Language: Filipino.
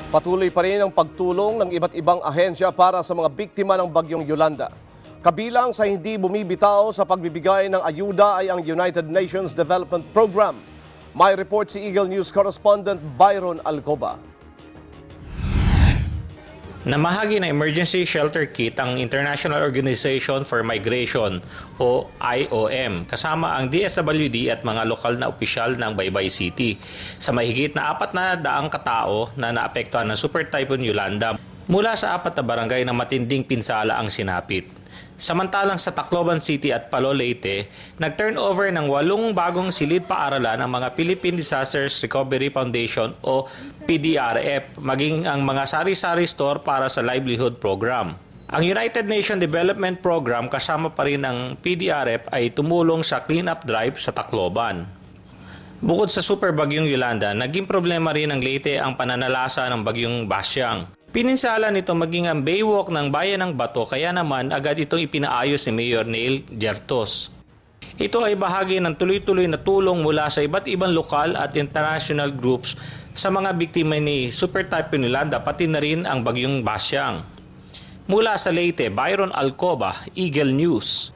Patuloy pa rin ang pagtulong ng iba't ibang ahensya para sa mga biktima ng bagyong Yolanda. Kabilang sa hindi bumibitaw sa pagbibigay ng ayuda ay ang United Nations Development Program. May report si Eagle News correspondent Byron Alcoba. Namahagi ng emergency shelter kit ang International Organization for Migration o IOM kasama ang DSWD at mga lokal na opisyal ng Baybay City sa mahigit na 400 katao na naapektuhan ng Super Typhoon Yolanda mula sa 4 na barangay na matinding pinsala ang sinapit. Samantalang sa Tacloban City at Palo Leyte, nag-turnover ng 8 bagong silid paaralan ang mga Philippine Disasters Recovery Foundation o PDRF, maging ang mga sari-sari store para sa livelihood program. Ang United Nations Development Program kasama pa rin ng PDRF ay tumulong sa clean-up drive sa Tacloban. Bukod sa super bagyong Yolanda, naging problema rin ng Leyte ang pananalasa ng bagyong Basyang. Pininsala nito maging ang baywalk ng Bayan ng Bato kaya naman agad itong ipinaayos ni Mayor Neil Gertos. Ito ay bahagi ng tuloy-tuloy na tulong mula sa iba't ibang lokal at international groups sa mga biktima ni Super Typhoon Yolanda pati na rin ang bagyong Basyang. Mula sa Leyte, Byron Alcoba, Eagle News.